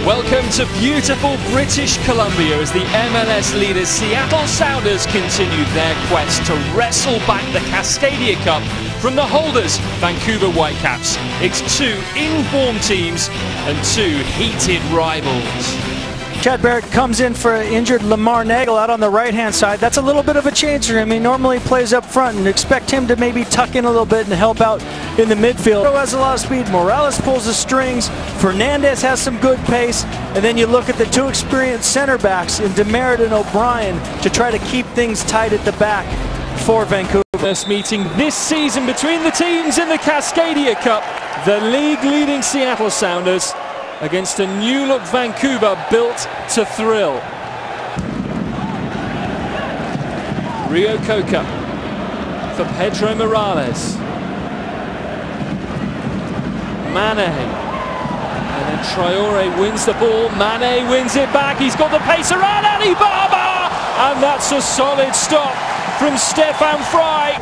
Welcome to beautiful British Columbia as the MLS leaders Seattle Sounders continue their quest to wrestle back the Cascadia Cup from the holders Vancouver Whitecaps. It's two in-form teams and two heated rivals. Chad Barrett comes in for injured Lamar Nagel out on the right-hand side. That's a little bit of a change for him. He normally plays up front, and expect him to maybe tuck in a little bit and help out in the midfield. Has a lot of speed. Morales pulls the strings. Fernandez has some good pace. And then you look at the two experienced center backs in Demerit and O'Brien to try to keep things tight at the back for Vancouver. First meeting this season between the teams in the Cascadia Cup. The league-leading Seattle Sounders against a new-look Vancouver built to thrill. Rio Coca for Pedro Morales. Mane. And then Traore wins the ball. Mane wins it back. He's got the pace around Alibaba! And that's a solid stop from Stefan Fry.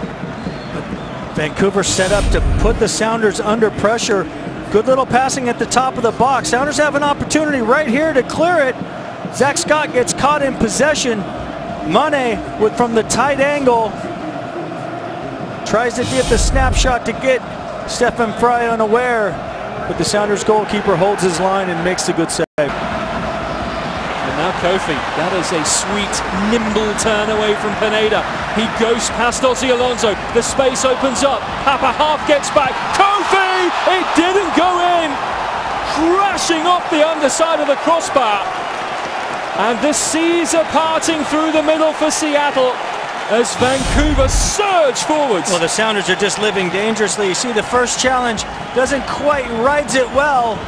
Vancouver set up to put the Sounders under pressure. Good little passing at the top of the box. Sounders have an opportunity right here to clear it. Zach Scott gets caught in possession. Mane from the tight angle tries to get the snapshot to get Stefan Fry unaware, but the Sounders goalkeeper holds his line and makes a good save. And now Kofi, that is a sweet, nimble turn away from Pineda. He goes past Ozzy Alonso. The space opens up. Papa Half gets back. Kofi! It didn't go in. Crashing off the underside of the crossbar. And the seas are parting through the middle for Seattle as Vancouver surge forwards. Well, the Sounders are just living dangerously. You see the first challenge doesn't quite rides it well.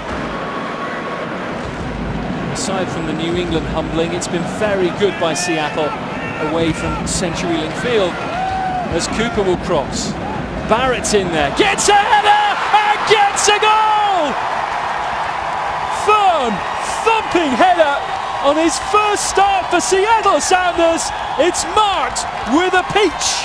Aside from the New England humbling, it's been very good by Seattle away from CenturyLink Field as Cooper will cross. Barrett's in there, gets a header and gets a goal! Firm, thumping header on his first start for Seattle Sounders. It's marked with a peach.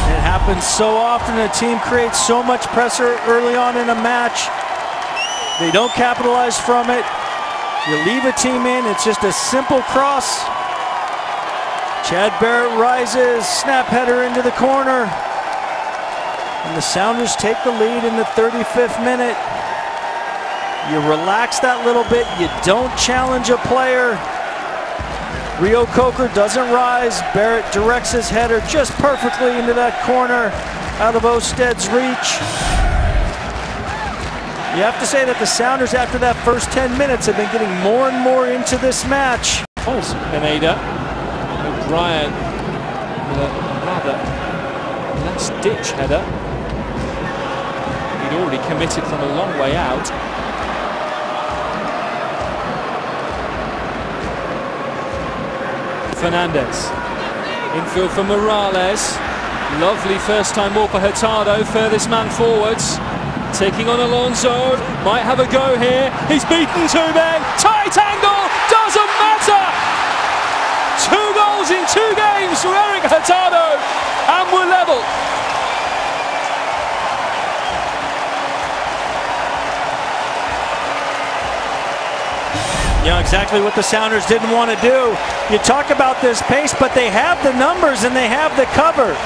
It happens so often. A team creates so much pressure early on in a match. They don't capitalize from it. You leave a team in, it's just a simple cross. Chad Barrett rises, snap header into the corner. And the Sounders take the lead in the 35th minute. You relax that little bit, you don't challenge a player. Rio Coker doesn't rise. Barrett directs his header just perfectly into that corner, out of Osted's reach. You have to say that the Sounders, after that first 10 minutes, have been getting more and more into this match. Pineda, O'Brien with a rather last-ditch header. He'd already committed from a long way out. Fernandez, infield for Morales. Lovely first-time ball for Hurtado, furthest man forwards. Taking on Alonso, might have a go here. He's beaten two men, tight angle, doesn't matter! 2 goals in 2 games for Eric Hurtado, and we're level. You know exactly what the Sounders didn't want to do. You talk about this pace, but they have the numbers and they have the cover.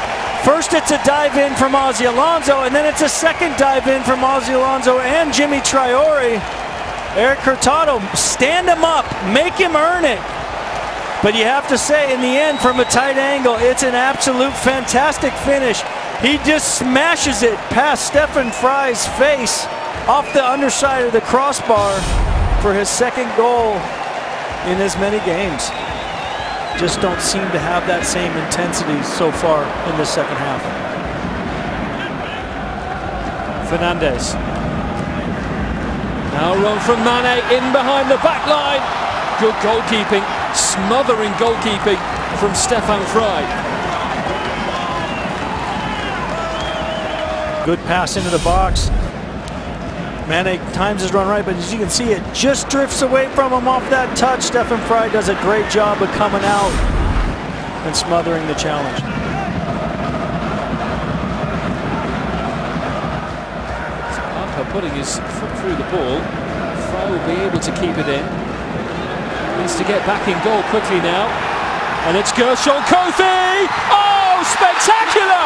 First it's a dive in from Ozzy Alonso, and then it's a second dive in from Ozzy Alonso and Jimmy Traore. Eric Hurtado, stand him up, make him earn it. But you have to say, in the end, from a tight angle, it's an absolute fantastic finish. He just smashes it past Stefan Fry's face off the underside of the crossbar for his second goal in as many games. Just don't seem to have that same intensity so far in the second half. Fernandez. Now run from Mane in behind the back line. Good goalkeeping, smothering goalkeeping from Stefan Fry. Good pass into the box. Mane times his run right, but as you can see, it just drifts away from him off that touch. Stefan Fry does a great job of coming out and smothering the challenge. putting his foot through the ball. Fry will be able to keep it in. Needs to get back in goal quickly now. And it's Gershon Kofi! Oh, spectacular!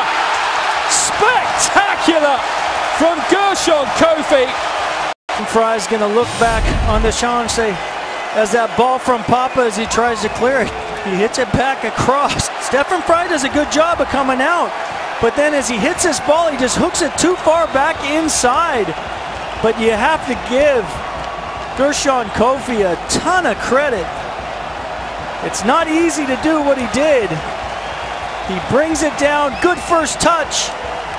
Spectacular from Gershon Kofi! Fry's going to look back on the challenge, say, as that ball from Papa, as he tries to clear it, he hits it back across. Stephen Fry does a good job of coming out, but then as he hits this ball, he just hooks it too far back inside. But you have to give Gershon Kofi a ton of credit. It's not easy to do what he did. He brings it down, good first touch.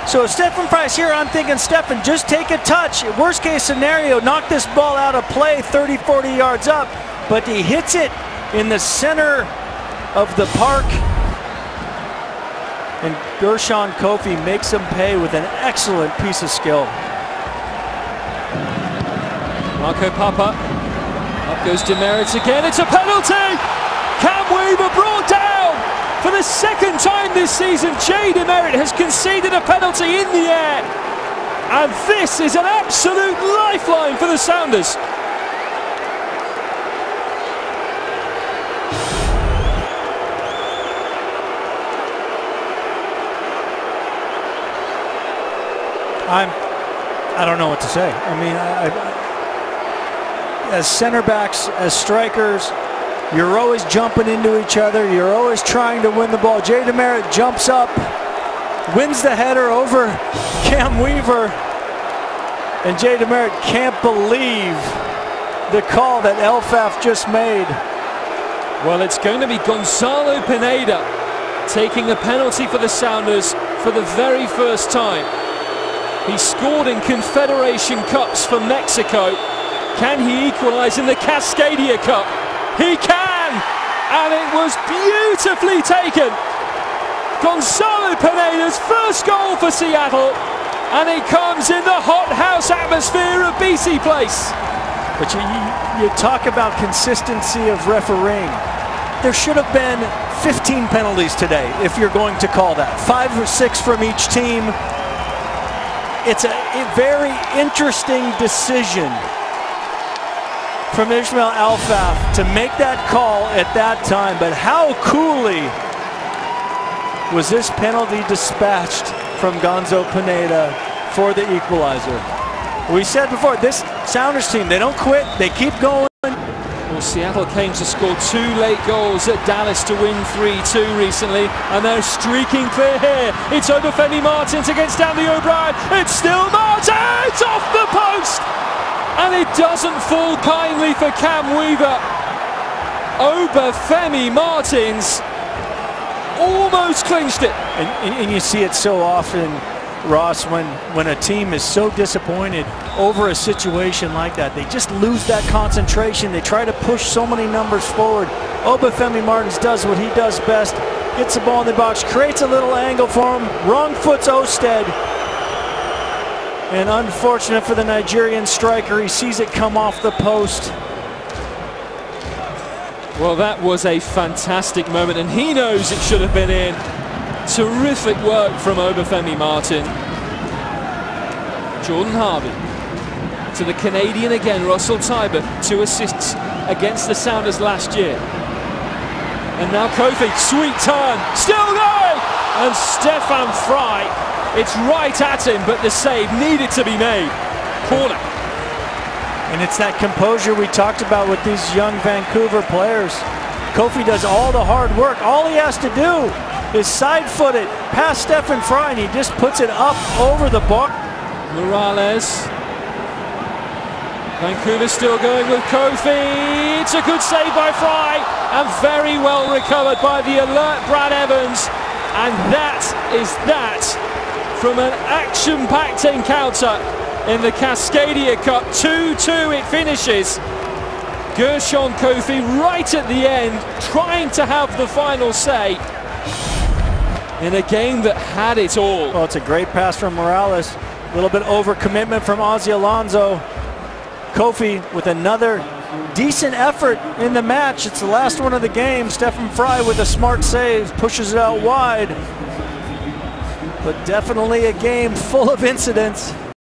So if Stephen Fry's here, I'm thinking, Stephen, just take a touch. Worst case scenario, knock this ball out of play 30, 40 yards up. But he hits it in the center of the park. And Gershon Kofi makes him pay with an excellent piece of skill. Marco Papa. Up goes Demerits again. It's a penalty! Cam Weaver brought down! For the second time this season, Jay Demerit has conceded a penalty in the air. And this is an absolute lifeline for the Sounders. I don't know what to say. I mean, as center backs, as strikers, you're always jumping into each other. You're always trying to win the ball. Jay Demerit jumps up, wins the header over Cam Weaver. And Jay Demerit can't believe the call that Elfaf just made. Well, it's going to be Gonzalo Pineda taking a penalty for the Sounders for the very first time. He scored in Confederation Cups for Mexico. Can he equalize in the Cascadia Cup? He can! And it was beautifully taken. Gonzalo Pineda's first goal for Seattle. And it comes in the hot house atmosphere of BC Place. But you talk about consistency of refereeing. There should have been 15 penalties today, if you're going to call that. 5 or 6 from each team. It's a very interesting decision from Ismail Elfaf to make that call at that time. But how coolly was this penalty dispatched from Gonzo Pineda for the equalizer? We said before, this Sounders team, they don't quit, they keep going. Well, Seattle came to score 2 late goals at Dallas to win 3-2 recently, and they're streaking clear here. It's Obafemi Martins against Stanley O'Brien. It's still Martins off the post, and it doesn't fall kindly for Cam Weaver. Obafemi Martins almost clinched it. And you see it so often, Ross, when a team is so disappointed over a situation like that, they just lose that concentration. They try to push so many numbers forward. Obafemi Martins does what he does best, gets the ball in the box, creates a little angle for him, wrong foot's Osted. And unfortunate for the Nigerian striker, he sees it come off the post. Well, that was a fantastic moment, and he knows it should have been in. Terrific work from Obafemi Martin. Jordan Harvey to the Canadian again, Russell Tybert, 2 assists against the Sounders last year. And now Kofi, sweet turn, still going! And Stephen Fry, it's right at him, but the save needed to be made. Corner. And it's that composure we talked about with these young Vancouver players. Kofi does all the hard work. All he has to do is side foot it past Stephen Fry, and he just puts it up over the bar. Morales. Vancouver still going with Kofi. It's a good save by Fry, and very well recovered by the alert Brad Evans. And that is that from an action-packed encounter in the Cascadia Cup. 2-2 it finishes. Gershon Kofi right at the end, trying to have the final say in a game that had it all. Well, it's a great pass from Morales. A little bit overcommitment from Ozzie Alonso. Kofi with another decent effort in the match. It's the last one of the game. Stephen Fry with a smart save, pushes it out wide. But definitely a game full of incidents.